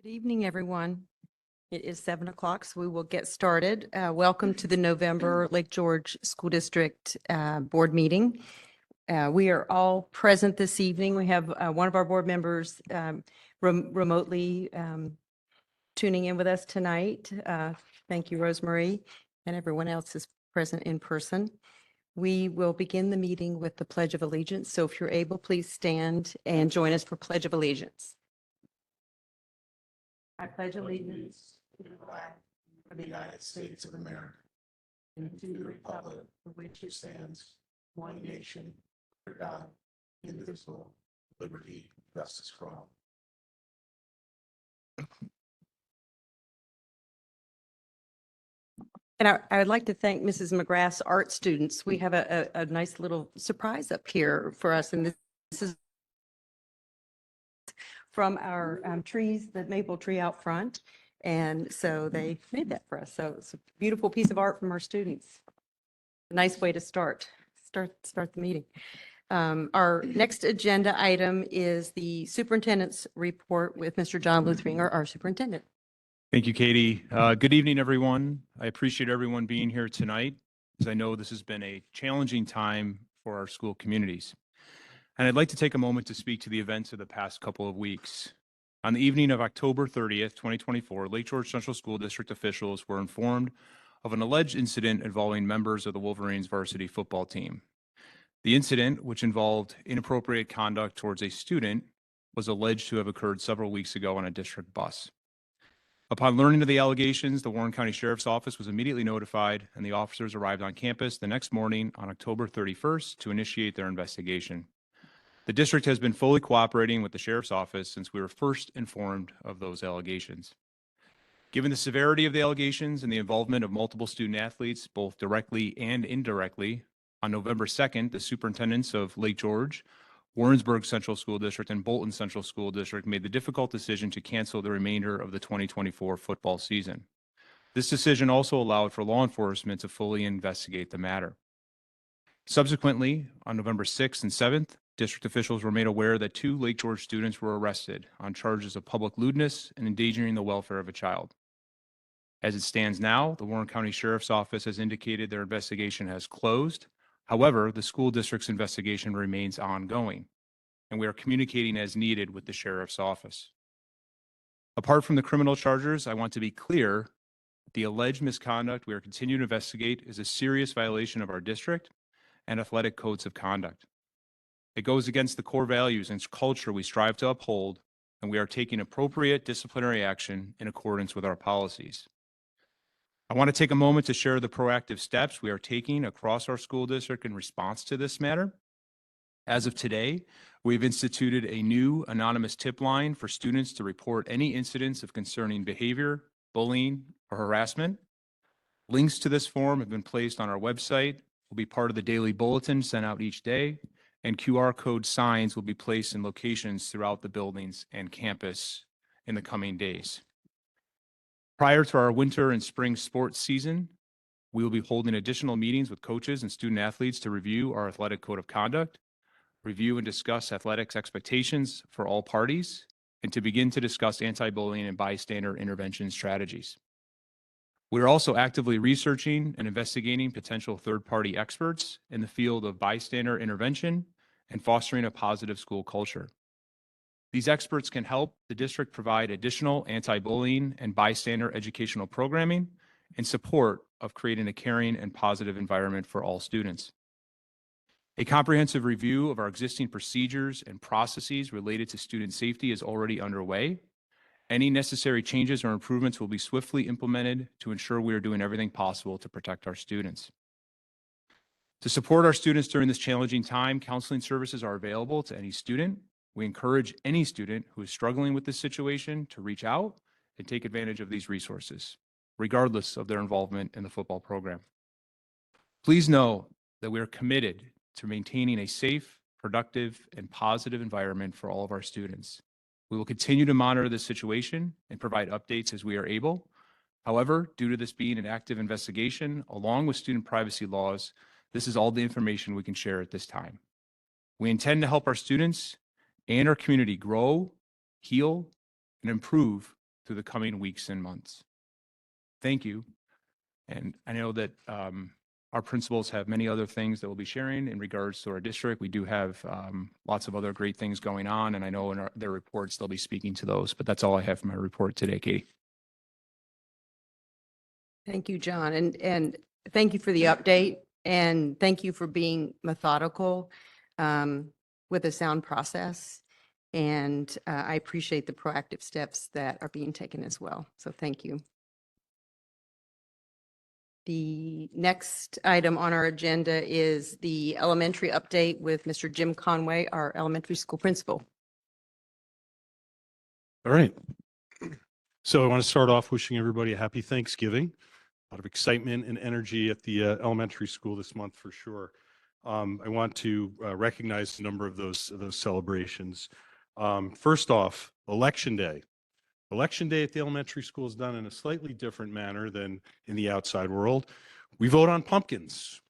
Good evening, everyone. It is 7 o'clock, so we will get started. Welcome to the November Lake George School District Board meeting. We are all present this evening. We have one of our board members remotely tuning in with us tonight. Thank you, Rosemarie, and everyone else is present in person. We will begin the meeting with the Pledge of Allegiance. So if you're able, please stand and join us for Pledge of Allegiance. I pledge allegiance to the flag of the United States of America and to the republic for which it stands, one nation, under God, indivisible, liberty, justice for all. And I would like to thank Mrs. McGrath's art students. We have a nice little surprise up here for us, and this is from our trees, the maple tree out front. And so they made that for us. So it's a beautiful piece of art from our students. A nice way to start the meeting. Our next agenda item is the superintendent's report with Mr. John Luthringer, our superintendent. Thank you, Katie. Good evening, everyone. I appreciate everyone being here tonight, as I know this has been a challenging time for our school communities. And I'd like to take a moment to speak to the events of the past couple of weeks. On the evening of October 30th, 2024, Lake George Central School District officials were informed of an alleged incident involving members of the Wolverines varsity football team. The incident, which involved inappropriate conduct towards a student, was alleged to have occurred several weeks ago on a district bus. Upon learning of the allegations, the Warren County Sheriff's Office was immediately notified, and the officers arrived on campus the next morning on October 31st to initiate their investigation. The district has been fully cooperating with the Sheriff's Office since we were first informed of those allegations. Given the severity of the allegations and the involvement of multiple student athletes, both directly and indirectly, on November 2nd, the superintendents of Lake George, Warrensburg Central School District, and Bolton Central School District made the difficult decision to cancel the remainder of the 2024 football season. This decision also allowed for law enforcement to fully investigate the matter. Subsequently, on November 6th and 7th, district officials were made aware that 2 Lake George students were arrested on charges of public lewdness and endangering the welfare of a child. As it stands now, the Warren County Sheriff's Office has indicated their investigation has closed. However, the school district's investigation remains ongoing, and we are communicating as needed with the Sheriff's Office. Apart from the criminal charges, I want to be clear that the alleged misconduct we are continuing to investigate is a serious violation of our district and athletic codes of conduct. It goes against the core values and culture we strive to uphold, and we are taking appropriate disciplinary action in accordance with our policies. I want to take a moment to share the proactive steps we are taking across our school district in response to this matter. As of today, we've instituted a new anonymous tip line for students to report any incidents of concerning behavior, bullying, or harassment. Links to this form have been placed on our website, will be part of the daily bulletin sent out each day, and QR code signs will be placed in locations throughout the buildings and campus in the coming days. Prior to our winter and spring sports season, we will be holding additional meetings with coaches and student athletes to review our athletic code of conduct, review and discuss athletics expectations for all parties, and to begin to discuss anti-bullying and bystander intervention strategies. We are also actively researching and investigating potential third-party experts in the field of bystander intervention and fostering a positive school culture. These experts can help the district provide additional anti-bullying and bystander educational programming in support of creating a caring and positive environment for all students. A comprehensive review of our existing procedures and processes related to student safety is already underway. Any necessary changes or improvements will be swiftly implemented to ensure we are doing everything possible to protect our students. To support our students during this challenging time, counseling services are available to any student. We encourage any student who is struggling with this situation to reach out and take advantage of these resources, regardless of their involvement in the football program. Please know that we are committed to maintaining a safe, productive, and positive environment for all of our students. We will continue to monitor this situation and provide updates as we are able. However, due to this being an active investigation, along with student privacy laws, this is all the information we can share at this time. We intend to help our students and our community grow, heal, and improve through the coming weeks and months. Thank you. And I know that our principals have many other things that we'll be sharing in regards to our district. We do have lots of other great things going on, and I know in their reports, they'll be speaking to those, but that's all I have for my report today, Katie. Thank you, John, and thank you for the update, and thank you for being methodical with a sound process. And I appreciate the proactive steps that are being taken as well. So thank you. The next item on our agenda is the elementary update with Mr. Jim Conway, our elementary school principal. All right. So I want to start off wishing everybody a happy Thanksgiving. A lot of excitement and energy at the elementary school this month for sure. I want to recognize a number of those celebrations. First off, Election Day. Election Day at the elementary school is done in a slightly different manner than in the outside world. We vote on pumpkins,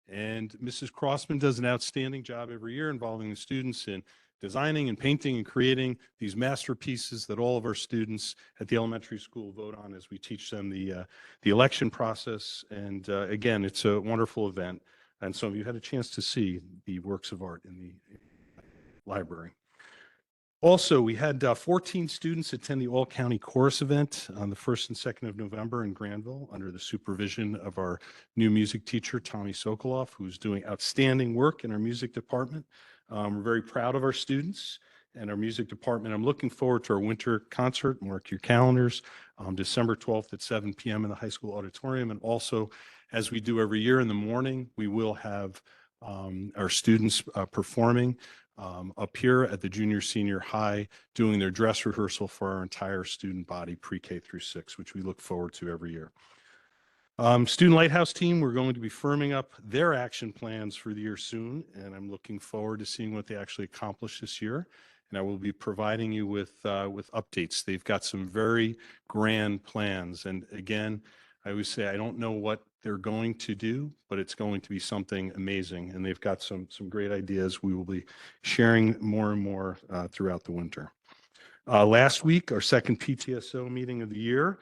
and Mrs. Crossman does an outstanding job every year involving the students in designing and painting and creating these masterpieces that all of our students at the elementary school vote on as we teach them the election process. And again, it's a wonderful event. And some of you had a chance to see the works of art in the library. Also, we had 14 students attend the All-County Chorus event on the 1st and 2nd of November in Granville under the supervision of our new music teacher, Tommy Sokoloff, who's doing outstanding work in our music department. We're very proud of our students and our music department. I'm looking forward to our winter concert. Mark your calendars, December 12th at 7 p.m. in the high school auditorium. And also, as we do every year in the morning, we will have our students performing up here at the junior senior high, doing their dress rehearsal for our entire student body pre-K through 6, which we look forward to every year. Student Lighthouse team, we're going to be firming up their action plans for the year soon, and I'm looking forward to seeing what they actually accomplish this year. And I will be providing you with updates. They've got some very grand plans. And again, I always say, I don't know what they're going to do, but it's going to be something amazing. And they've got some great ideas. We will be sharing more and more throughout the winter. Last week, our second PTSO meeting of the year.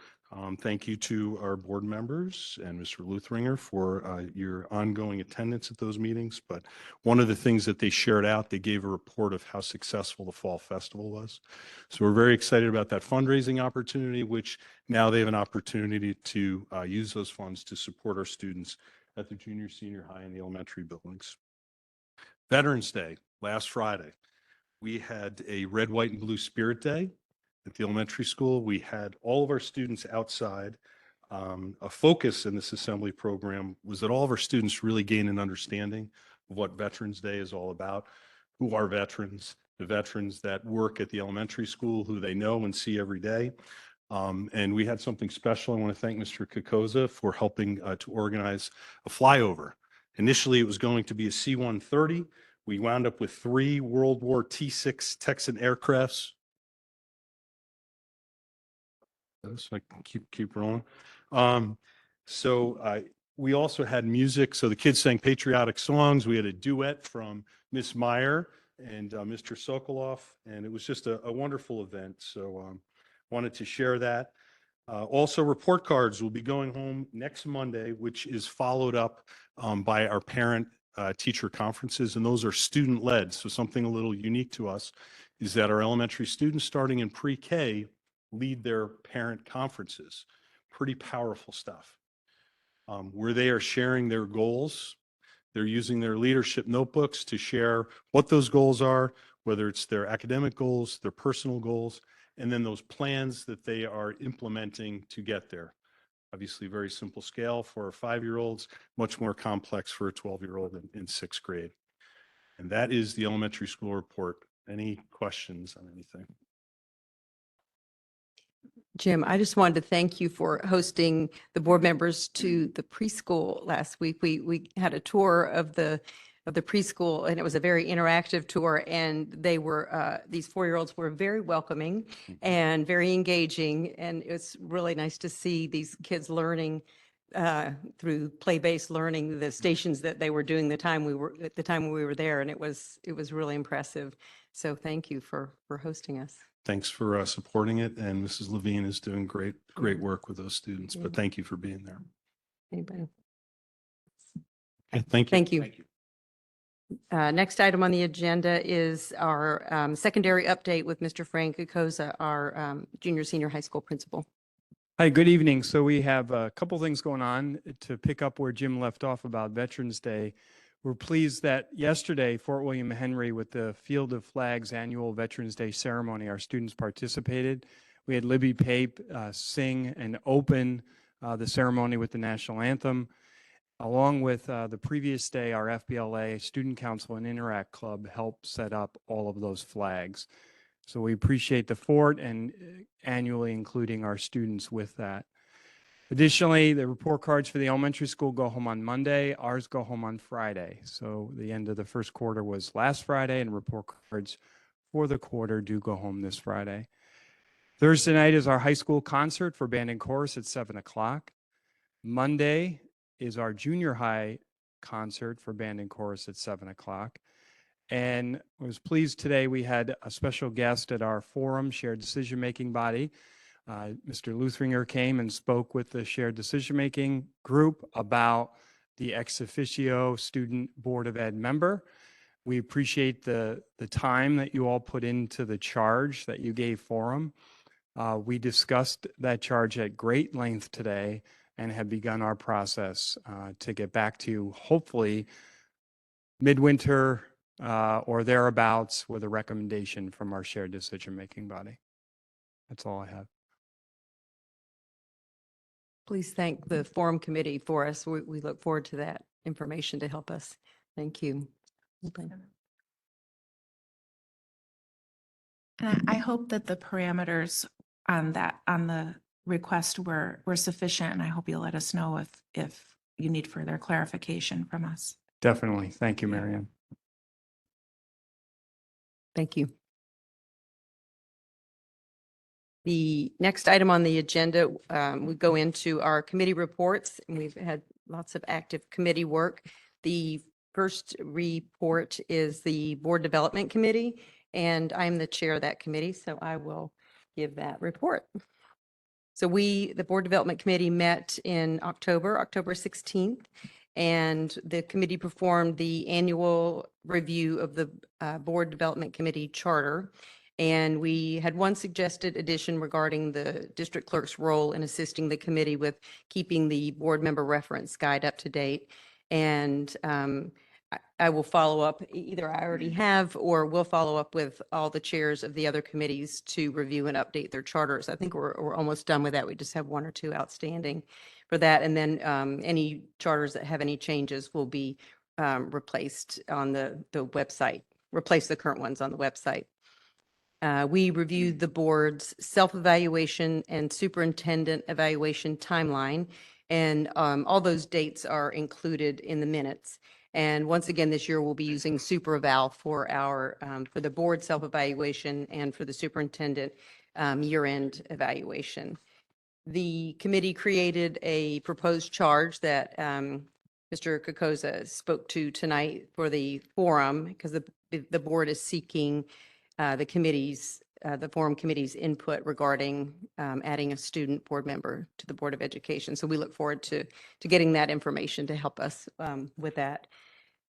Thank you to our board members and Mr. Luthringer for your ongoing attendance at those meetings. But one of the things that they shared out, they gave a report of how successful the Fall Festival was. So we're very excited about that fundraising opportunity, which now they have an opportunity to use those funds to support our students at the junior, senior high, and the elementary buildings. Veterans Day, last Friday, we had a red, white, and blue spirit day. At the elementary school, we had all of our students outside. A focus in this assembly program was that all of our students really gain an understanding of what Veterans Day is all about, who are veterans, the veterans that work at the elementary school, who they know and see every day. And we had something special. I want to thank Mr. Kokoza for helping to organize a flyover. Initially, it was going to be a C-130. We wound up with 3 World War T-6 Texan aircrafts. So I can keep rolling. We also had music. So the kids sang patriotic songs. We had a duet from Miss Meyer and Mr. Sokoloff, and it was just a wonderful event. So wanted to share that. Also, report cards will be going home next Monday, which is followed up by our parent teacher conferences, and those are student led. So something a little unique to us is that our elementary students starting in pre-K lead their parent conferences. Pretty powerful stuff. Where they are sharing their goals, they're using their leadership notebooks to share what those goals are, whether it's their academic goals, their personal goals, and then those plans that they are implementing to get there. Obviously, very simple scale for our 5-year-olds, much more complex for a 12-year-old in 6th grade. And that is the elementary school report. Any questions on anything? Jim, I just wanted to thank you for hosting the board members to the preschool last week. We had a tour of the preschool, and it was a very interactive tour, and they were these 4-year-olds were very welcoming and very engaging, and it's really nice to see these kids learning through play-based learning the stations that they were doing the time we were there, and it was really impressive. So thank you for hosting us. Thanks for supporting it, and Mrs. Levine is doing great work with those students, but Yeah. thank you for being there. Anybody? Okay, thank you. Thank you. Next item on the agenda is our secondary update with Mr. Frank Kukoza, our junior senior high school principal. Hi, good evening. So we have a couple things going on to pick up where Jim left off about Veterans Day. We're pleased that yesterday, Fort William Henry, with the Field of Flags annual Veterans Day ceremony, our students participated. We had Libby Pape sing and open the ceremony with the national anthem. Along with the previous day, our FBLA Student Council and Interact Club helped set up all of those flags. So we appreciate the fort and annually including our students with that. Additionally, the report cards for the elementary school go home on Monday. Ours go home on Friday. So the end of the first quarter was last Friday, and report cards for the quarter do go home this Friday. Thursday night is our high school concert for band and chorus at 7 o'clock. Monday is our junior high concert for band and chorus at 7 o'clock. And I was pleased today we had a special guest at our forum, shared decision-making body. Mr. Luthringer came and spoke with the shared decision-making group about the ex officio student board of ed member. We appreciate the time that you all put into the charge that you gave forum. We discussed that charge at great length today and have begun our process to get back to you, hopefully midwinter or thereabouts, with a recommendation from our shared decision-making body. That's all I have. Please thank the forum committee for us. We look forward to that information to help us. Thank you. And I hope that the parameters on the request were sufficient, and I hope you'll let us know if you need further clarification from us. Definitely. Thank you, Marianne. Thank you. The next item on the agenda, we go into our committee reports, and we've had lots of active committee work. The first report is the Board Development Committee, and I'm the chair of that committee, so I will give that report. So the Board Development Committee met in October 16th, and the committee performed the annual review of the Board Development Committee charter. And we had one suggested addition regarding the district clerk's role in assisting the committee with keeping the board member reference guide up to date. And I will follow up, either I already have or will follow up with all the chairs of the other committees to review and update their charters. I think we're almost done with that. We just have one or two outstanding for that. And then any charters that have any changes will be replaced on the website, replace the current ones on the website. We reviewed the board's self-evaluation and superintendent evaluation timeline, and all those dates are included in the minutes. And once again, this year we'll be using SuperEval for our for the board self-evaluation and for the superintendent year-end evaluation. The committee created a proposed charge that Mr. Kukoza spoke to tonight for the forum, because the board is seeking the forum committee's input regarding adding a student board member to the Board of Education. So we look forward to getting that information to help us with that.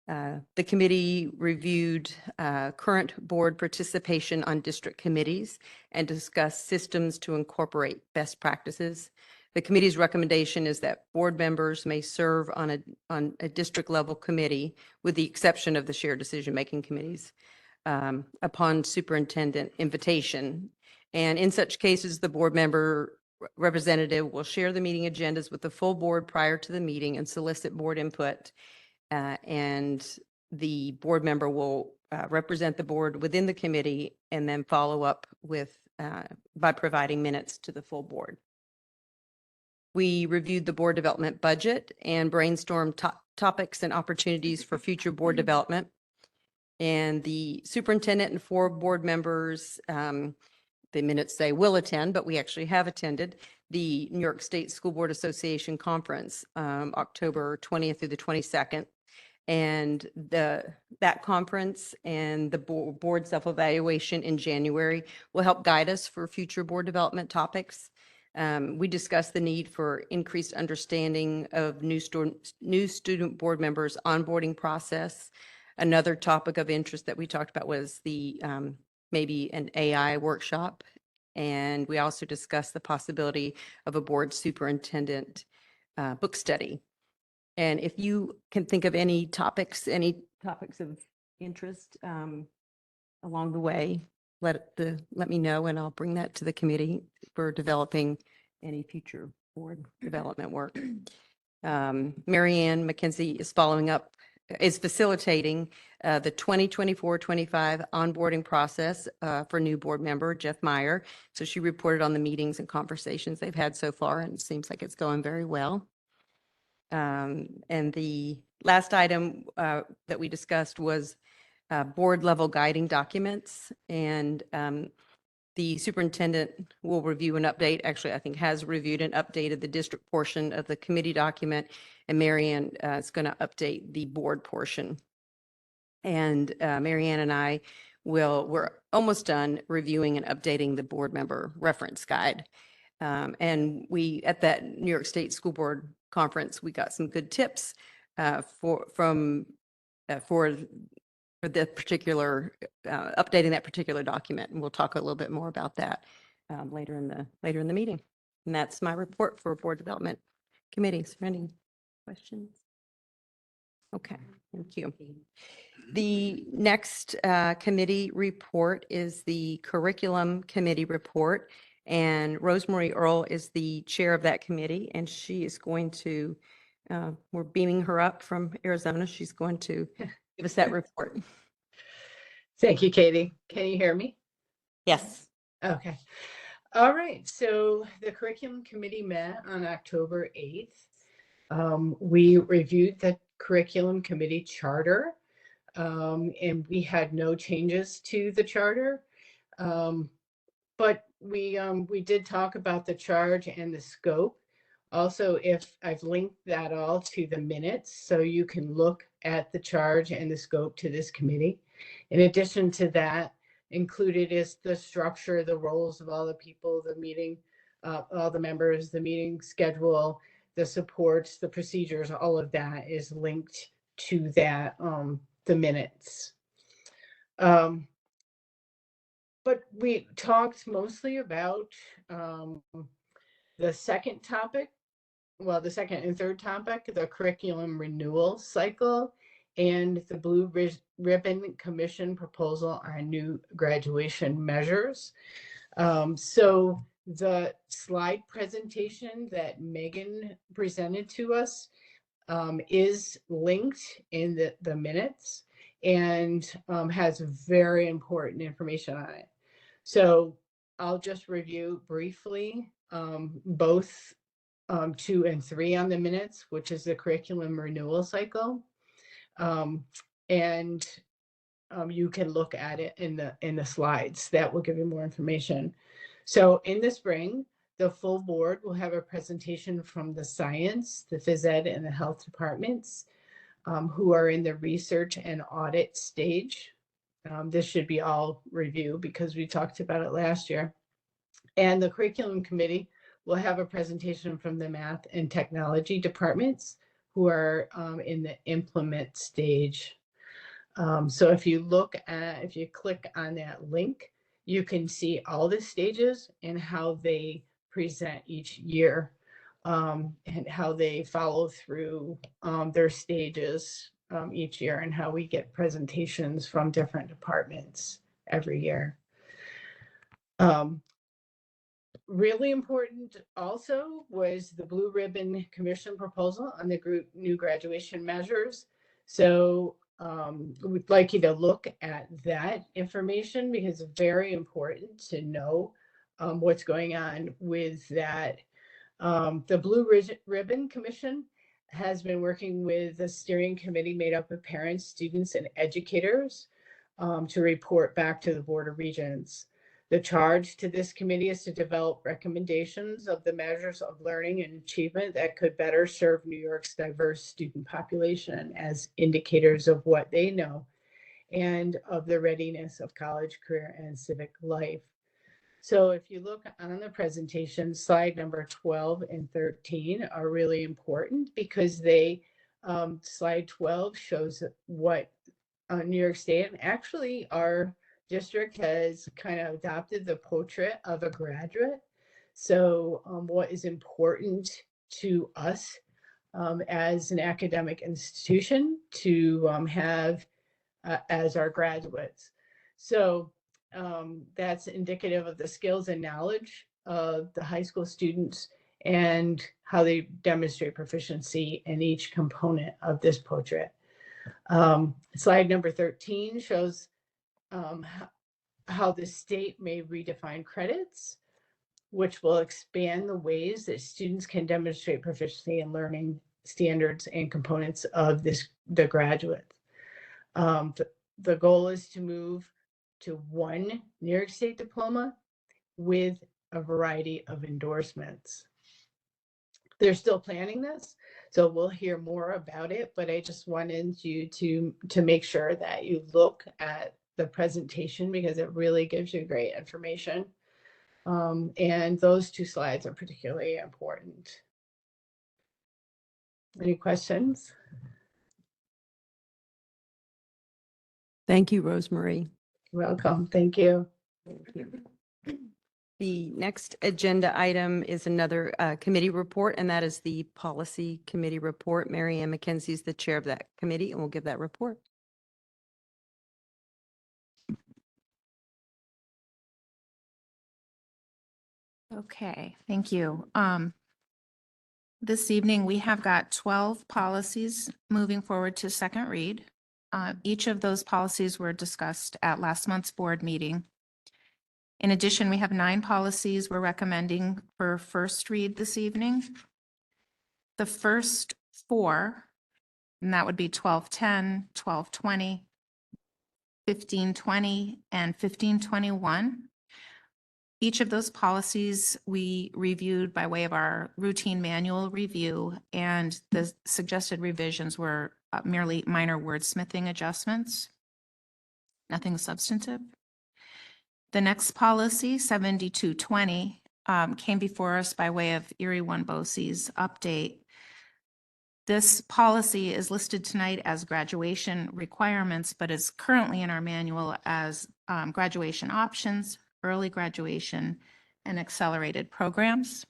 The committee reviewed current board participation on district committees and discussed systems to incorporate best practices. The committee's recommendation is that board members may serve on a district level committee, with the exception of the shared decision-making committees, upon superintendent invitation. And in such cases, the board member representative will share the meeting agendas with the full board prior to the meeting and solicit board input. And the board member will represent the board within the committee and then follow up with by providing minutes to the full board. We reviewed the board development budget and brainstormed topics and opportunities for future board development. And the superintendent and 4 board members, the minutes say will attend, but we actually have attended the New York State School Board Association Conference, October 20th through the 22nd. And that conference and the board self-evaluation in January will help guide us for future board development topics. We discussed the need for increased understanding of new student board members' onboarding process. Another topic of interest that we talked about was the maybe an AI workshop. And we also discussed the possibility of a board superintendent book study. And if you can think of any topics of interest along the way, let me know and I'll bring that to the committee for developing any future board development work. Mary Ann McKenzie is facilitating the 2024-25 onboarding process for new board member Jeff Meyer. So she reported on the meetings and conversations they've had so far, and it seems like it's going very well. And the last item that we discussed was board level guiding documents. And the superintendent will review an update, actually, I think has reviewed and updated the district portion of the committee document. And Mary Ann is going to update the board portion. And Mary Ann and I we're almost done reviewing and updating the board member reference guide. And at that New York State School Board Conference, we got some good tips for the particular updating that particular document, and we'll talk a little bit more about that later in the meeting. And that's my report for board development committees. Any questions? Okay, thank you. The next committee report is the curriculum committee report. And Rosemary Earl is the chair of that committee, and she is going to, we're beaming her up from Arizona. She's going to give us that report. Thank you, Katie. Can you hear me? Yes. Okay. All right. So the curriculum committee met on October 8th. We reviewed the curriculum committee charter, and we had no changes to the charter. But we did talk about the charge and the scope. Also, if I've linked that all to the minutes, so you can look at the charge and the scope to this committee. In addition to that, included is the structure, the roles of all the people, the meeting, all the members, the meeting schedule, the supports, the procedures, all of that is linked to that, the minutes. But we talked mostly about the second topic, well, the second and third topic, the curriculum renewal cycle, and the Blue Ribbon Commission proposal on new graduation measures. So the slide presentation that Megan presented to us is linked in the minutes and has very important information on it. So I'll just review briefly both 2 and 3 on the minutes, which is the curriculum renewal cycle. And you can look at it in the slides. That will give you more information. So in the spring, the full board will have a presentation from the science, the phys ed, and the health departments who are in the research and audit stage. This should be all review because we talked about it last year. And the curriculum committee will have a presentation from the math and technology departments who are in the implement stage. So if you click on that link, you can see all the stages and how they present each year and how they follow through their stages each year and how we get presentations from different departments every year. Really important also was the Blue Ribbon Commission proposal on the new graduation measures. So we'd like you to look at that information because it's very important to know what's going on with that. The Blue Ribbon Commission has been working with a steering committee made up of parents, students, and educators to report back to the Board of Regents. The charge to this committee is to develop recommendations of the measures of learning and achievement that could better serve New York's diverse student population as indicators of what they know and of the readiness of college, career, and civic life. So if you look on the presentation, slide number 12 and 13 are really important because they, slide 12 shows what New York State, and actually our district has kind of adopted the portrait of a graduate. So what is important to us as an academic institution to have as our graduates. So that's indicative of the skills and knowledge of the high school students and how they demonstrate proficiency in each component of this portrait. Slide number 13 shows how the state may redefine credits, which will expand the ways that students can demonstrate proficiency in learning standards and components of the graduate. The goal is to move to one New York State diploma with a variety of endorsements. They're still planning this, so we'll hear more about it, but I just wanted you to make sure that you look at the presentation because it really gives you great information. And those two slides are particularly important. Any questions? Thank you, Rosemarie. Welcome. Thank you. Thank you. The next agenda item is another committee report, and that is the Policy Committee report. Mary Ann McKenzie is the chair of that committee, and we'll give that report. Okay, thank you. This evening, we have got 12 policies moving forward to second read. Each of those policies were discussed at last month's board meeting. In addition, we have 9 policies we're recommending for first read this evening. The first 4, and that would be 1210, 1220, 1520, and 1521. Each of those policies we reviewed by way of our routine manual review, and the suggested revisions were merely minor wordsmithing adjustments, nothing substantive. The next policy, 7220, came before us by way of Erie One BOCES update. This policy is listed tonight as graduation requirements, but is currently in our manual as graduation options, early graduation, and accelerated programs.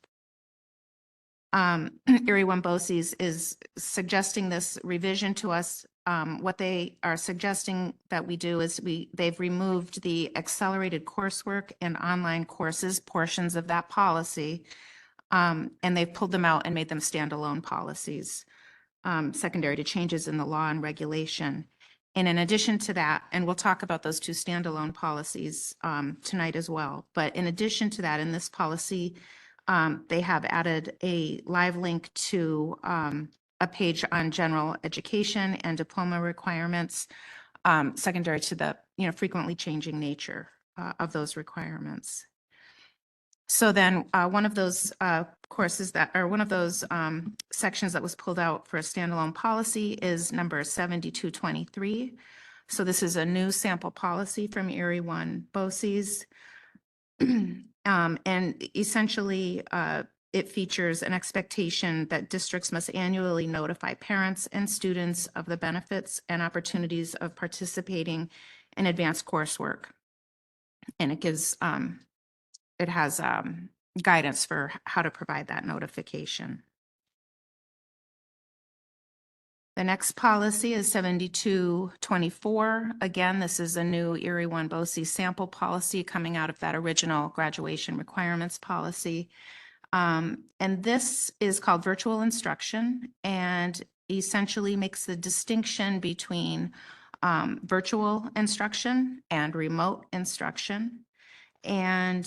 Erie One BOCES is suggesting this revision to us. What they are suggesting that we do is they've removed the accelerated coursework and online courses portions of that policy, and they've pulled them out and made them standalone policies, secondary to changes in the law and regulation. And in addition to that, and we'll talk about those 2 standalone policies tonight as well, but in addition to that, in this policy, they have added a live link to a page on general education and diploma requirements, secondary to the frequently changing nature of those requirements. So then one of those courses that, or one of those sections that was pulled out for a standalone policy is number 7223. So this is a new sample policy from Erie One BOCES. And essentially, it features an expectation that districts must annually notify parents and students of the benefits and opportunities of participating in advanced coursework. And it gives, it has guidance for how to provide that notification. The next policy is 7224. Again, this is a new Erie One BOCES sample policy coming out of that original graduation requirements policy. And this is called virtual instruction and essentially makes the distinction between virtual instruction and remote instruction. And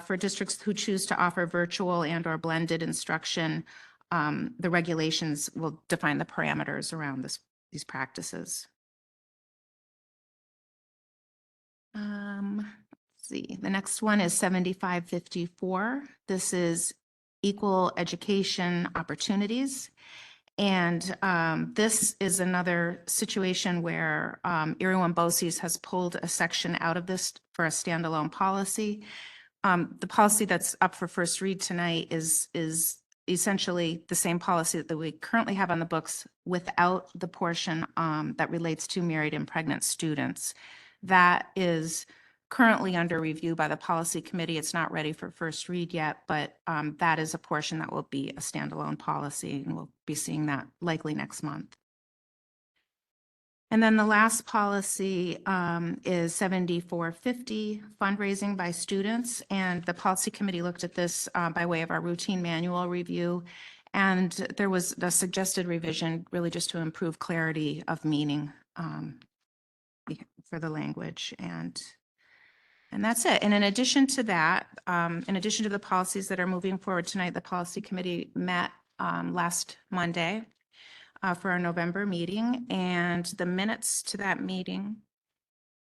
for districts who choose to offer virtual and or blended instruction, the regulations will define the parameters around these practices. Let's see, the next one is 7554. This is equal education opportunities. And this is another situation where Irwin Bossi's has pulled a section out of this for a standalone policy. The policy that's up for first read tonight is essentially the same policy that we currently have on the books without the portion that relates to married and pregnant students. That is currently under review by the policy committee. It's not ready for first read yet, but that is a portion that will be a standalone policy, and we'll be seeing that likely next month. And then the last policy is 7450, fundraising by students. And the policy committee looked at this by way of our routine manual review. And there was a suggested revision really just to improve clarity of meaning for the language. And that's it. And in addition to that, in addition to the policies that are moving forward tonight, the policy committee met last Monday for our November meeting, and the minutes to that meeting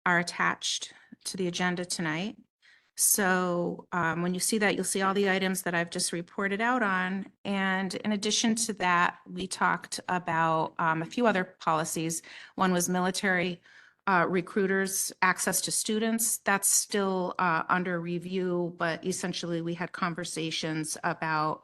are attached to the agenda tonight. So when you see that, you'll see all the items that I've just reported out on. And in addition to that, we talked about a few other policies. One was military recruiters' access to students. That's still under review, but essentially we had conversations about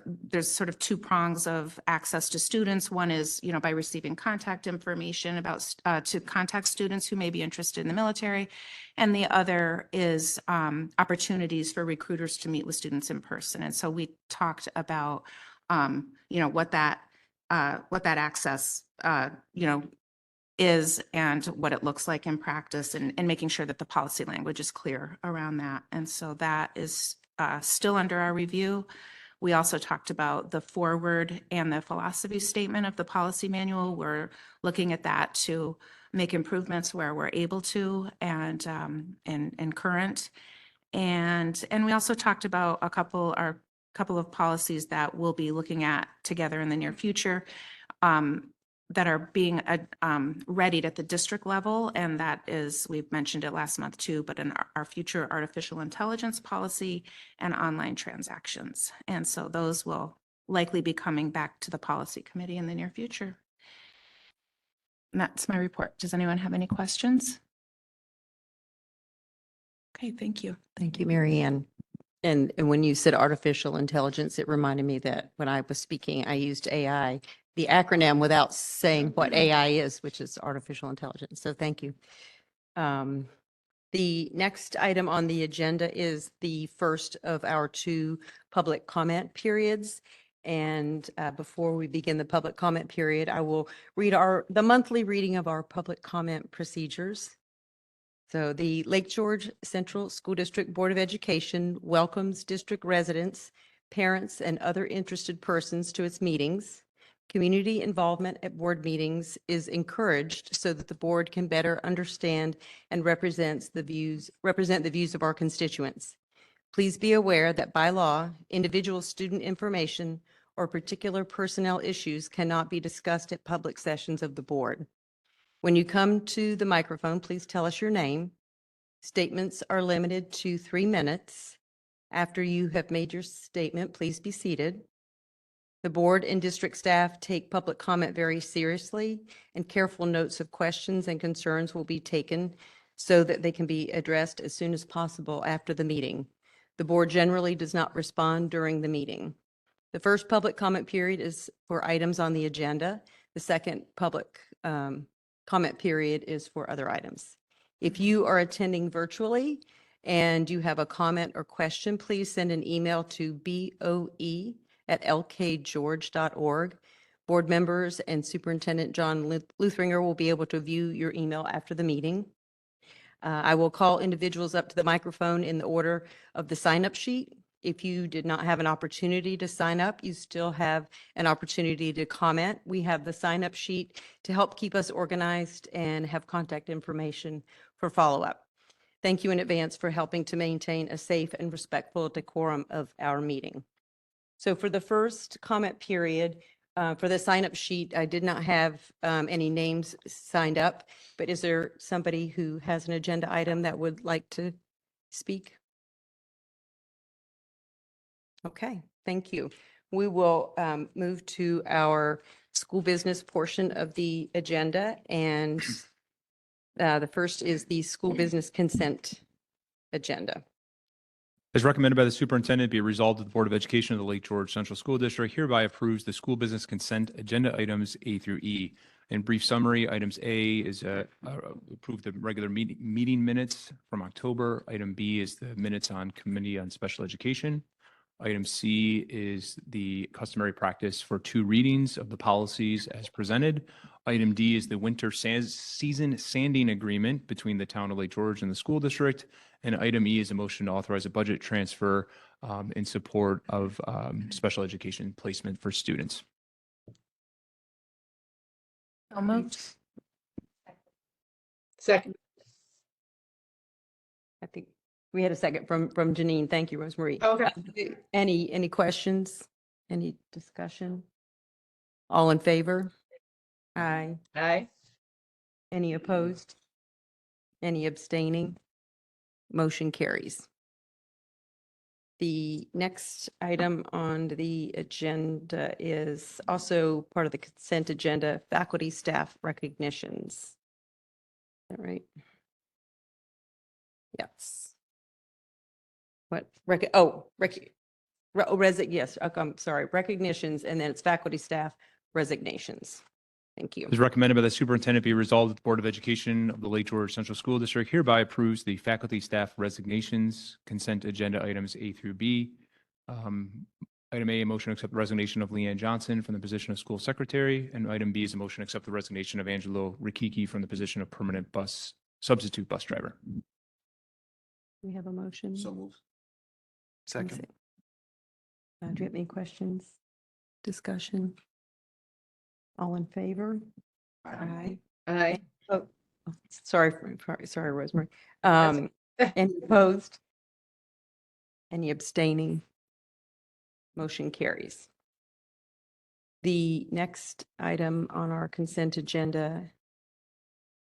there's sort of two prongs of access to students. One is, by receiving contact information about to contact students who may be interested in the military. And the other is opportunities for recruiters to meet with students in person. And so we talked about, what that access, is and what it looks like in practice, and making sure that the policy language is clear around that. And so that is still under our review. We also talked about the forward and the philosophy statement of the policy manual. We're looking at that to make improvements where we're able to and current. And we also talked about a couple of policies that we'll be looking at together in the near future that are being readied at the district level. And that is, we've mentioned it last month too, but in our future artificial intelligence policy and online transactions. And so those will likely be coming back to the policy committee in the near future. And that's my report. Does anyone have any questions? Okay, thank you. Thank you, Mary Ann. And when you said artificial intelligence, it reminded me that when I was speaking, I used AI, the acronym, without saying what AI is, which is artificial intelligence. So thank you. The next item on the agenda is the first of our two public comment periods. And before we begin the public comment period, I will read the monthly reading of our public comment procedures. So the Lake George Central School District Board of Education welcomes district residents, parents, and other interested persons to its meetings. Community involvement at board meetings is encouraged so that the board can better understand and represent the views of our constituents. Please be aware that by law, individual student information or particular personnel issues cannot be discussed at public sessions of the board. When you come to the microphone, please tell us your name. Statements are limited to 3 minutes. After you have made your statement, please be seated. The board and district staff take public comment very seriously, and careful notes of questions and concerns will be taken so that they can be addressed as soon as possible after the meeting. The board generally does not respond during the meeting. The first public comment period is for items on the agenda. The second public comment period is for other items. If you are attending virtually and you have a comment or question, please send an email to boe@lkgeorge.org. Board members and Superintendent John Luthringer will be able to view your email after the meeting. I will call individuals up to the microphone in the order of the sign-up sheet. If you did not have an opportunity to sign up, you still have an opportunity to comment. We have the sign-up sheet to help keep us organized and have contact information for follow-up. Thank you in advance for helping to maintain a safe and respectful decorum of our meeting. So for the first comment period, For the sign-up sheet, I did not have any names signed up, but is there somebody who has an agenda item that would like to speak? Okay, thank you. We will move to our school business portion of the agenda, and the first is the school business consent agenda. As recommended by the superintendent, be it resolved that the Board of Education of the Lake George Central School District hereby approves the school business consent agenda items A through E. In brief summary, items A is approve the regular meeting minutes from October. Item B is the minutes on Committee on Special Education. Item C is the customary practice for 2 readings of the policies as presented. Item D is the winter season sanding agreement between the town of Lake George and the school district. And item E is a motion to authorize a budget transfer in support of special education placement for students. So moved. Second. I think we had a second from Janine. Thank you, Rosemarie. Okay. Any questions? Any discussion? All in favor? Aye. Aye. Any opposed? Any abstaining? Motion carries. The next item on the agenda is also part of the consent agenda, faculty staff recognitions. Is that right? Yes. What? Yes, I'm sorry, recognitions, and then it's faculty staff resignations. Thank you. As recommended by the superintendent, be resolved that the Board of Education of the Lake George Central School District hereby approves the faculty staff resignations consent agenda items A through B. Item A, a motion to accept the resignation of Leanne Johnson from the position of school secretary. And item B is a motion to accept the resignation of Angelo Rikiki from the position of permanent substitute bus driver. We have a motion. moved. Second. Do you have any questions? Discussion? All in favor? Aye. Aye. Oh, sorry, Rosemary. Any opposed? Any abstaining? Motion carries. The next item on our consent agenda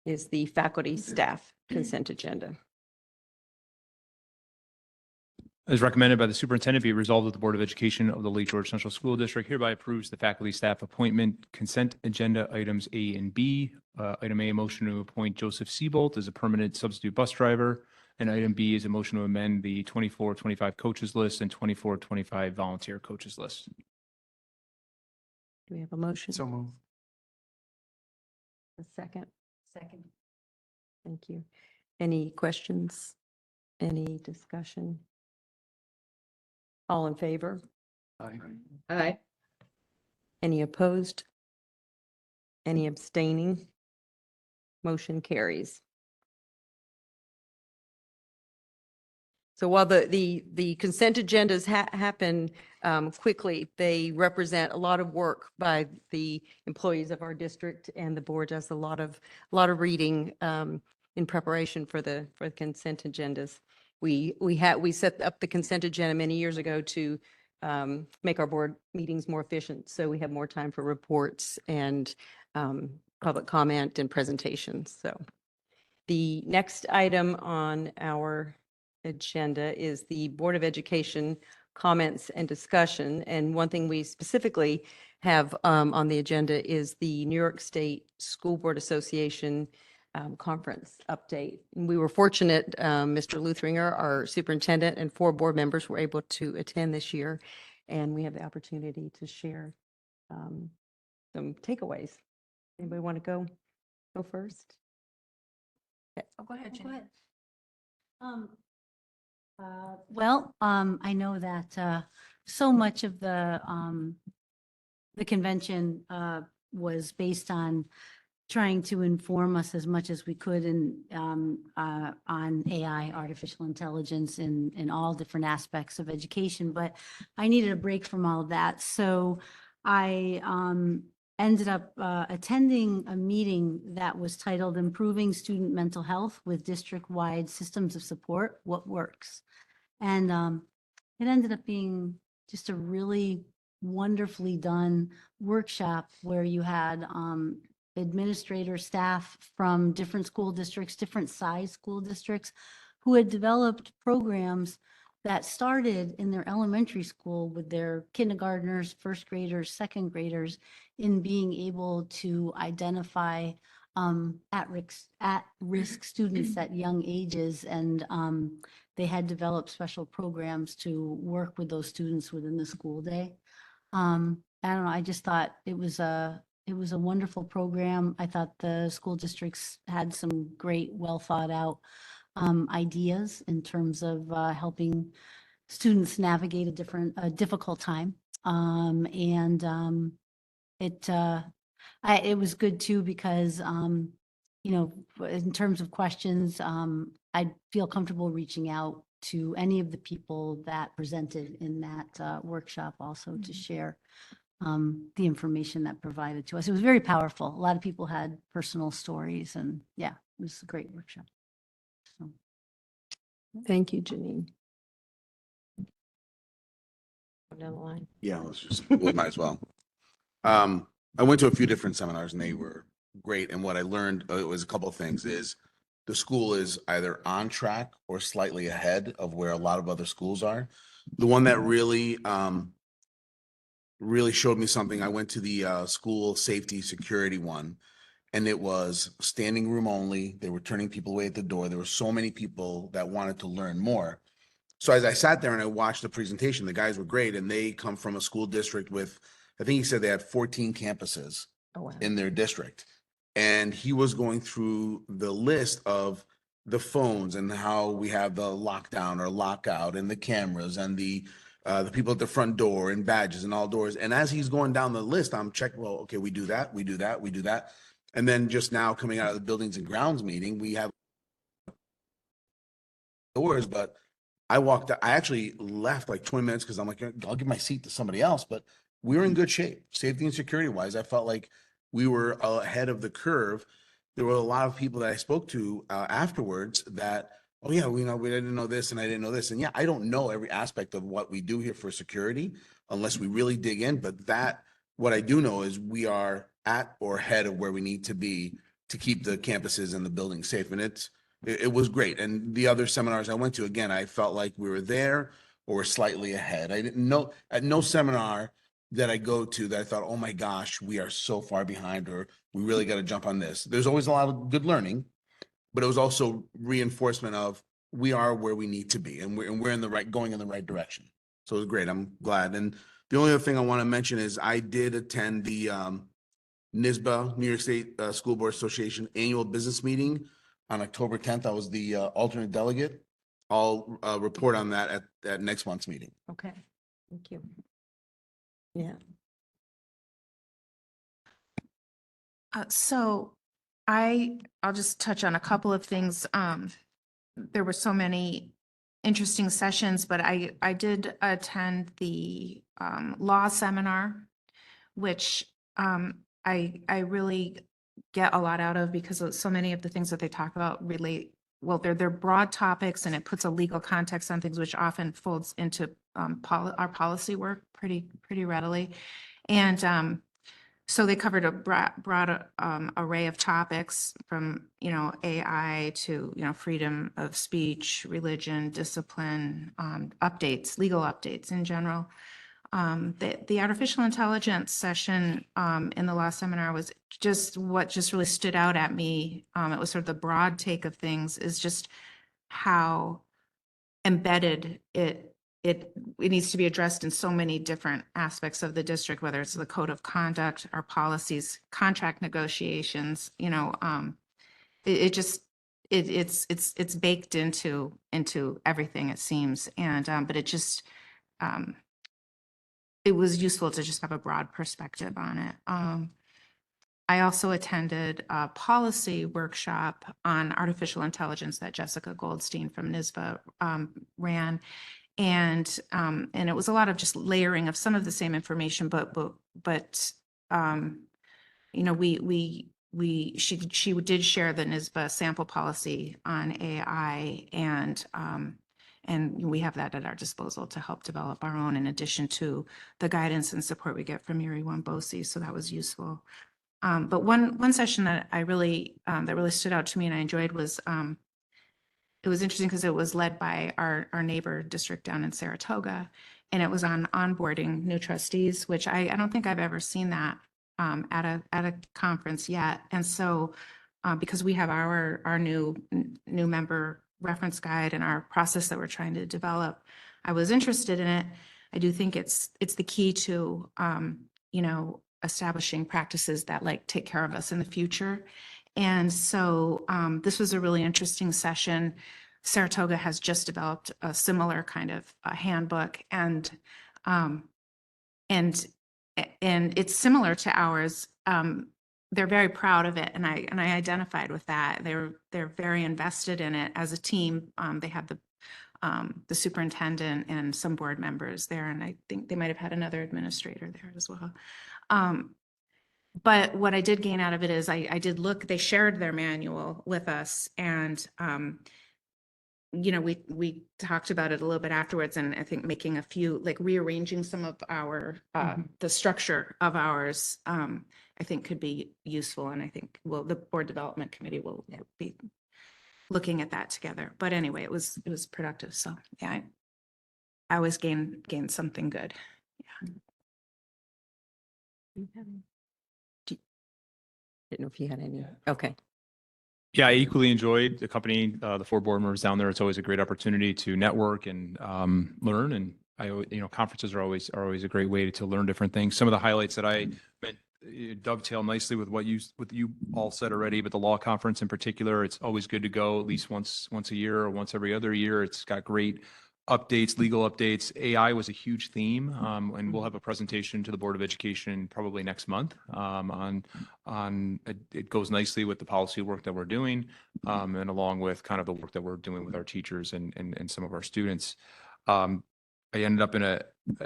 is the faculty staff consent agenda. As recommended by the superintendent, be it resolved that the Board of Education of the Lake George Central School District hereby approves the faculty staff appointment consent agenda items A and B. Item A, a motion to appoint Joseph Seabolt as a permanent substitute bus driver. And item B is a motion to amend the 24-25 coaches list and 24-25 volunteer coaches list. Do we have a motion? So moved. A second? Second. Thank you. Any questions? Any discussion? All in favor? Aye. Aye. Any opposed? Any abstaining? Motion carries. So while the consent agendas happen quickly, they represent a lot of work by the employees of our district, and the board does a lot of reading in preparation for the consent agendas. We set up the consent agenda many years ago to make our board meetings more efficient, so we have more time for reports and public comment and presentations. So the next item on our agenda is the Board of Education comments and discussion. And one thing we specifically have on the agenda is the New York State School Board Association conference update. And we were fortunate, Mr. Luthringer, our superintendent, and 4 board members were able to attend this year. And we have the opportunity to share some takeaways. Anybody want to go first? Oh, go ahead, Jenny. I know that so much of the convention was based on trying to inform us as much as we could on AI, artificial intelligence, in all different aspects of education. But I needed a break from all of that, so I ended up attending a meeting that was titled "Improving Student Mental Health with District-Wide Systems of Support, What Works?" And it ended up being just a really wonderfully done workshop where you had administrator staff from different school districts, different size school districts, who had developed programs that started in their elementary school with their kindergartners, first graders, second graders, in being able to identify at-risk students at young ages. And they had developed special programs to work with those students within the school day. I don't know, I just thought it was a wonderful program. I thought the school districts had some great, well thought out ideas in terms of helping students navigate a difficult time. It was good too because, in terms of questions, I feel comfortable reaching out to any of the people that presented in that workshop also to share the information that provided to us. It was very powerful. A lot of people had personal stories, and yeah, it was a great workshop. So. Thank you, Janine. Down the line. Yeah, we might as well. I went to a few different seminars and they were great. And what I learned was a couple of things is the school is either on track or slightly ahead of where a lot of other schools are. The one that really showed me something, I went to the school safety security one, and it was standing room only. They were turning people away at the door. There were so many people that wanted to learn more. So as I sat there and I watched the presentation, the guys were great, and they come from a school district with, I think he said they had 14 campuses Oh, wow. in their district. And he was going through the list of the phones and how we have the lockdown or lockout and the cameras and the people at the front door and badges and all doors. And as he's going down the list, I'm checking, well, okay, we do that, we do that, we do that. And then just now coming out of the buildings and grounds meeting, we have doors, but I actually left like 20 minutes because I'm like, I'll give my seat to somebody else, but we were in good shape, safety and security wise. I felt like we were ahead of the curve. There were a lot of people that I spoke to afterwards that, oh yeah, we didn't know this and I didn't know this. And yeah, I don't know every aspect of what we do here for security unless we really dig in. But what I do know is we are at or ahead of where we need to be to keep the campuses and the buildings safe. And it was great. And the other seminars I went to, again, I felt like we were there or slightly ahead. I didn't know at no seminar that I go to that I thought, oh my gosh, we are so far behind, or we really got to jump on this. There's always a lot of good learning, but it was also reinforcement of we are where we need to be, and we're going in the right direction. So it was great. I'm glad. And the only other thing I want to mention is I did attend the NYSBA, New York State School Board Association annual business meeting on October 10th. I was the alternate delegate. I'll report on that at next month's meeting. Okay, thank you. Yeah. So I'll just touch on a couple of things. There were so many interesting sessions, but I did attend the law seminar, which I really get a lot out of because so many of the things that they talk about relate, well, they're broad topics and it puts a legal context on things, which often folds into our policy work pretty readily. And so they covered a broad array of topics from, AI to, freedom of speech, religion, discipline, legal updates in general. The artificial intelligence session in the last seminar was just what just really stood out at me. It was sort of the broad take of things is just how embedded it needs to be addressed in so many different aspects of the district, whether it's the code of conduct, our policies, contract negotiations, it's baked into everything, it seems. And but it was useful to just have a broad perspective on it. I also attended a policy workshop on artificial intelligence that Jessica Goldstein from NYSBA ran. And it was a lot of just layering of some of the same information, but she did share the NYSBA sample policy on AI, and And we have that at our disposal to help develop our own, in addition to the guidance and support we get from Yuri Wambosi. So that was useful. But one session that I really, that really stood out to me and I enjoyed was, it was interesting because it was led by our neighbor district down in Saratoga. And it was on onboarding new trustees, which I don't think I've ever seen that at a conference yet. And so because we have our new member reference guide and our process that we're trying to develop, I was interested in it. I do think it's the key to you know, establishing practices that like take care of us in the future. And so this was a really interesting session. Saratoga has just developed a similar kind of handbook, and it's similar to ours. They're very proud of it, and I identified with that. They're very invested in it as a team. They have the superintendent and some board members there, and I think they might have had another administrator there as well. But what I did gain out of it is I did look, they shared their manual with us, and you know, we talked about it a little bit afterwards, and I think making a few, like rearranging some of our, the structure of ours, I think could be useful. And I think, well, the board development committee will be looking at that together. But anyway, it was productive. So yeah, I always gain something good. Didn't know if you had any. Okay. Yeah, I equally enjoyed accompanying the 4 board members down there. It's always a great opportunity to network and learn. And conferences are always a great way to learn different things. Some of the highlights that I meant dovetail nicely with what you all said already, but the law conference in particular, it's always good to go at least once a year or once every other year. It's got great updates, legal updates. AI was a huge theme, and we'll have a presentation to the Board of Education probably next month it goes nicely with the policy work that we're doing, and along with kind of the work that we're doing with our teachers and some of our students. I ended up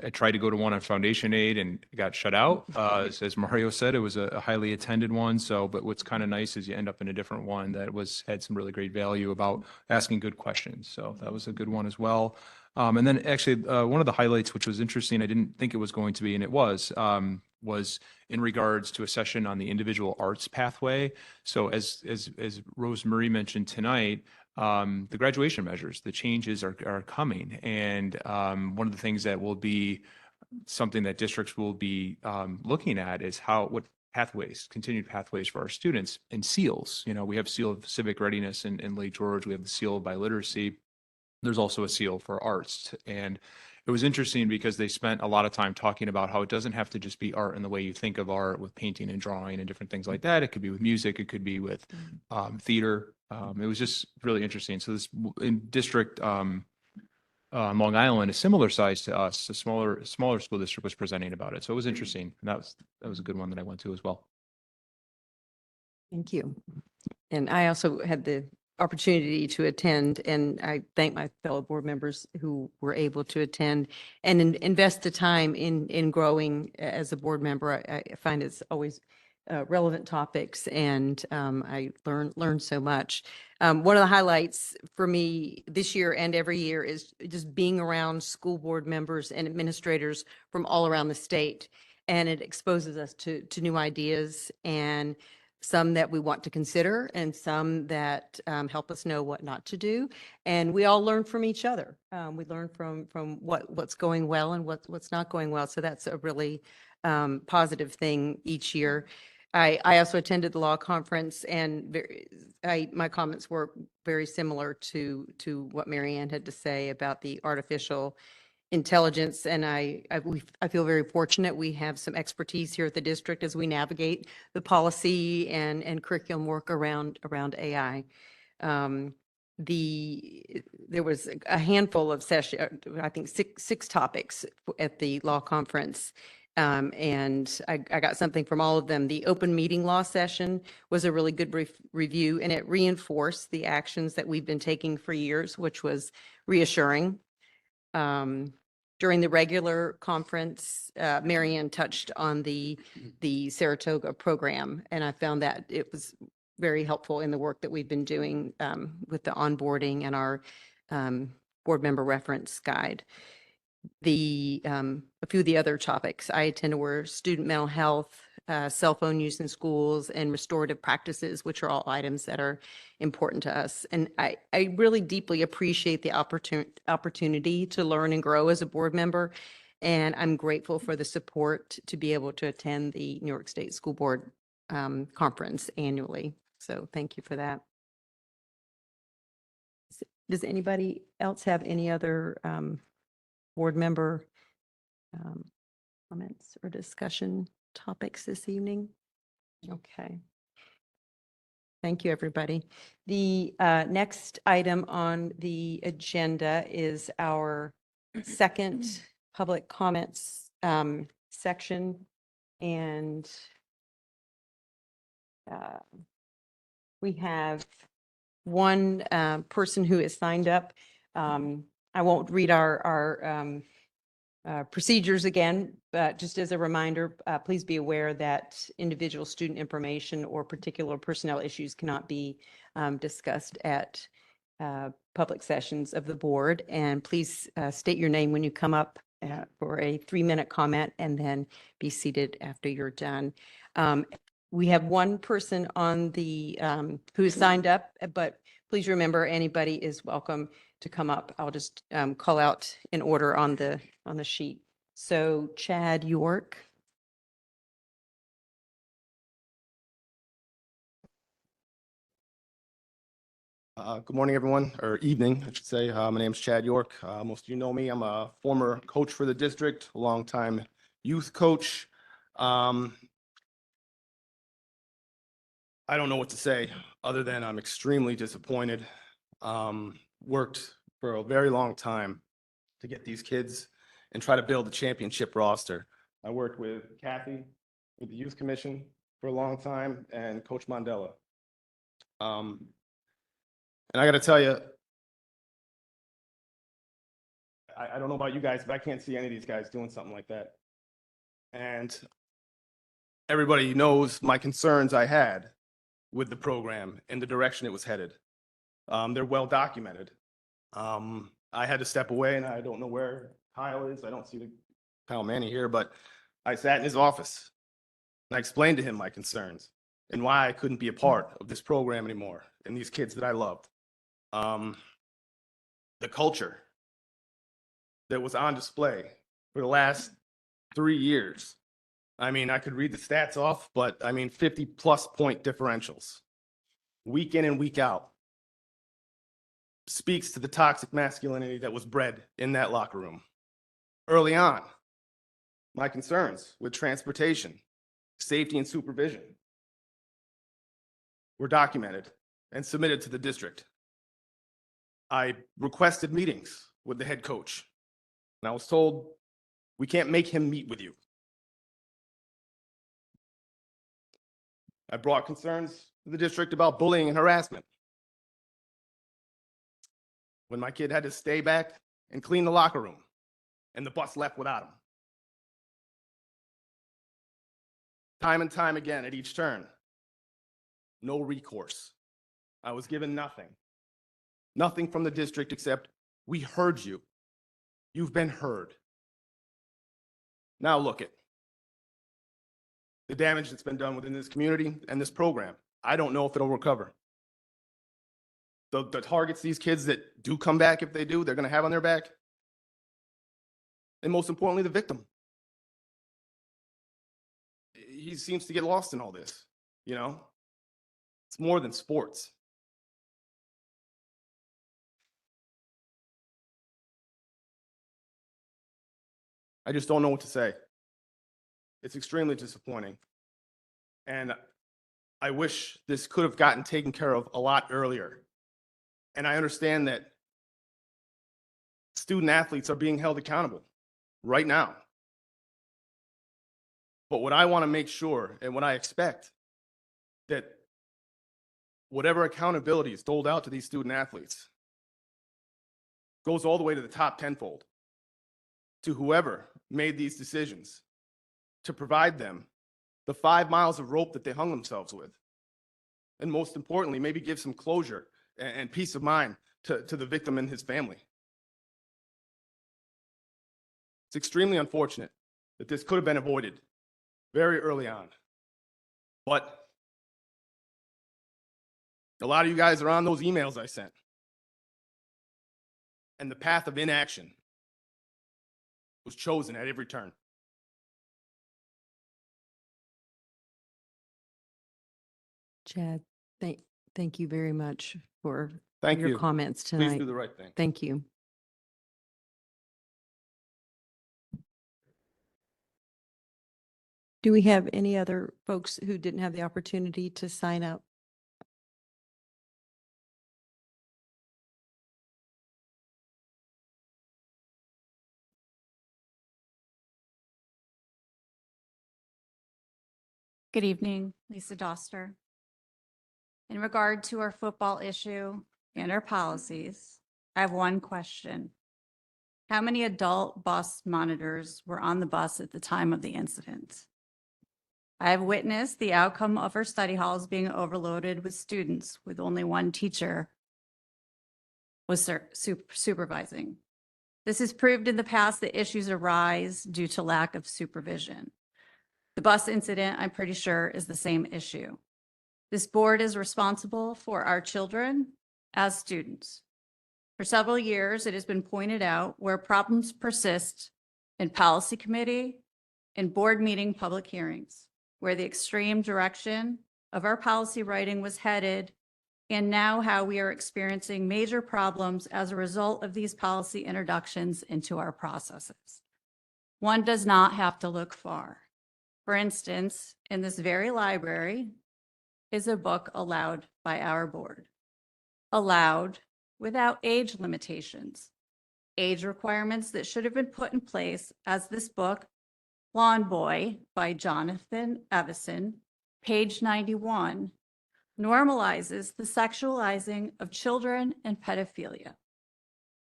I tried to go to one on foundation aid and got shut out. As Mario said, it was a highly attended one. But what's kind of nice is you end up in a different one that had some really great value about asking good questions. So that was a good one as well. And then actually one of the highlights, which was interesting, I didn't think it was going to be, and it was in regards to a session on the individual arts pathway. So as Rose Marie mentioned tonight, the graduation measures, the changes are coming. And one of the things that will be something that districts will be looking at is what continued pathways for our students and SEALs. We have SEAL of civic readiness in Lake George. We have the SEAL of biliteracy. There's also a SEAL for arts. And it was interesting because they spent a lot of time talking about how it doesn't have to just be art in the way you think of art with painting and drawing and different things like that. It could be with music. It could be with theater. It was just really interesting. So this in district Long Island, a similar size to us, a smaller school district was presenting about it. So it was interesting. And that was a good one that I went to as well. Thank you. And I also had the opportunity to attend, and I thank my fellow board members who were able to attend and invest the time in growing as a board member. I find it's always relevant topics, and I learned so much. One of the highlights for me this year and every year is just being around school board members and administrators from all around the state, and it exposes us to new ideas, and some that we want to consider and some that help us know what not to do. And we all learn from each other. We learn from what's going well and what's not going well. So that's a really positive thing each year. I also attended the law conference, and my comments were very similar to what Mary Ann had to say about the artificial intelligence. And I feel very fortunate. We have some expertise here at the district as we navigate the policy and curriculum work around AI. There was a handful of sessions, I think six topics at the law conference. And I got something from all of them. The open meeting law session was a really good review, and it reinforced the actions that we've been taking for years, which was reassuring. During the regular conference, Mary Ann touched on the Saratoga program, and I found that it was very helpful in the work that we've been doing with the onboarding and our board member reference guide. A few of the other topics I attended were student mental health, cell phone use in schools, and restorative practices, which are all items that are important to us. And I really deeply appreciate the opportunity to learn and grow as a board member. And I'm grateful for the support to be able to attend the New York State School Board Conference annually. So thank you for that. Does anybody else have any other board member comments or discussion topics this evening? Okay. Thank you, everybody. The next item on the agenda is our second public comments section. And we have one person who has signed up. I won't read our procedures again, but just as a reminder, please be aware that individual student information or particular personnel issues cannot be discussed at public sessions of the board. And please state your name when you come up for a 3-minute comment, and then be seated after you're done. We have one person on the who is signed up, but please remember anybody is welcome to come up. I'll just call out in order on the sheet. So Chad York. Good morning, everyone, or evening, I should say. My name is Chad York. Most of you know me. I'm a former coach for the district, a longtime youth coach. I don't know what to say other than I'm extremely disappointed. Worked for a very long time to get these kids and try to build a championship roster. I worked with Kathy with the Youth Commission for a long time and Coach Mondella. And I got to tell you, I don't know about you guys, but I can't see any of these guys doing something like that. And everybody knows my concerns I had with the program and the direction it was headed. They're well documented. I had to step away, and I don't know where Kyle is. I don't see Kyle Manny here, but I sat in his office and I explained to him my concerns and why I couldn't be a part of this program anymore and these kids that I loved. The culture that was on display for the last 3 years. I mean, I could read the stats off, but I mean, 50+ point differentials, week in and week out, speaks to the toxic masculinity that was bred in that locker room. Early on, my concerns with transportation, safety, and supervision were documented and submitted to the district. I requested meetings with the head coach, and I was told, we can't make him meet with you. I brought concerns to the district about bullying and harassment. When my kid had to stay back and clean the locker room, and the bus left without him. Time and time again at each turn, no recourse. I was given nothing. Nothing from the district except, we heard you. You've been heard. Now look at the damage that's been done within this community and this program. I don't know if it'll recover. The targets these kids that do come back, if they do, they're going to have on their back. And most importantly, the victim. He seems to get lost in all this, you know? It's more than sports. I just don't know what to say. It's extremely disappointing. And I wish this could have gotten taken care of a lot earlier. And I understand that student athletes are being held accountable right now. But what I want to make sure, and what I expect, that whatever accountability is doled out to these student athletes goes all the way to the top tenfold, to whoever made these decisions, to provide them the 5 miles of rope that they hung themselves with. And most importantly, maybe give some closure and peace of mind to the victim and his family. It's extremely unfortunate that this could have been avoided very early on. But a lot of you guys are on those emails I sent. And the path of inaction was chosen at every turn. Chad, thank you very much for Thank your you. comments Please tonight. do the right thing. Thank you. Do we have any other folks who didn't have the opportunity to sign up? Good evening, Lisa Doster. In regard to our football issue and our policies, I have one question. How many adult bus monitors were on the bus at the time of the incident? I have witnessed the outcome of our study halls being overloaded with students with only one teacher was supervising. This has proved in the past that issues arise due to lack of supervision. The bus incident, I'm pretty sure, is the same issue. This board is responsible for our children as students. For several years, it has been pointed out where problems persist in policy committee and board meeting public hearings, where the extreme direction of our policy writing was headed, and now how we are experiencing major problems as a result of these policy introductions into our processes. One does not have to look far. For instance, in this very library is a book allowed by our board. Allowed without age limitations. Age requirements that should have been put in place as this book, Lawn Boy by Jonathan Evison, page 91, normalizes the sexualizing of children and pedophilia.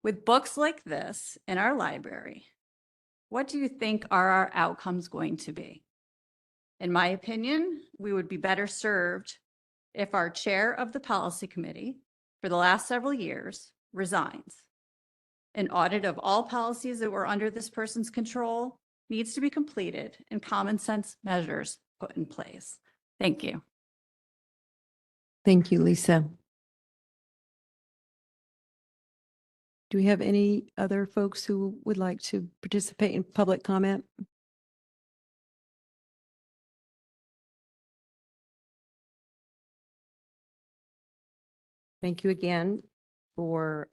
With books like this in our library, what do you think are our outcomes going to be? In my opinion, we would be better served if our chair of the policy committee for the last several years resigns. An audit of all policies that were under this person's control needs to be completed and common sense measures put in place. Thank you. Thank you, Lisa. Do we have any other folks who would like to participate in public comment? Thank you again for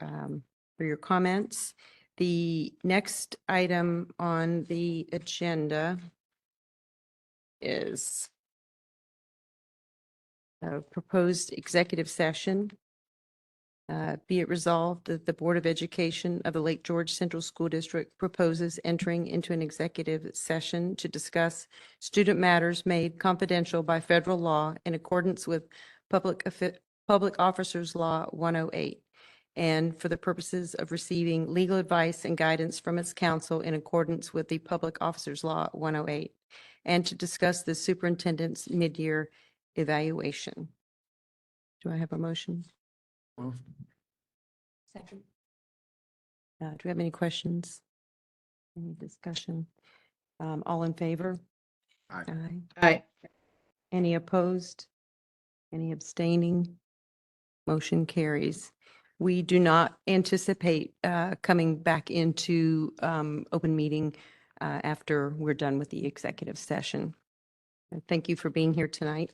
your comments. The next item on the agenda is a proposed executive session. Be it resolved that the Board of Education of the Lake George Central School District proposes entering into an executive session to discuss student matters made confidential by federal law in accordance with Public Officers Law 108, and for the purposes of receiving legal advice and guidance from its counsel in accordance with the Public Officers Law 108, and to discuss the superintendent's mid-year evaluation. Do I have a motion? Second. Do we have any questions? Any discussion? All in favor? Aye. Aye. Any opposed? Any abstaining? Motion carries. We do not anticipate coming back into open meeting after we're done with the executive session. And thank you for being here tonight.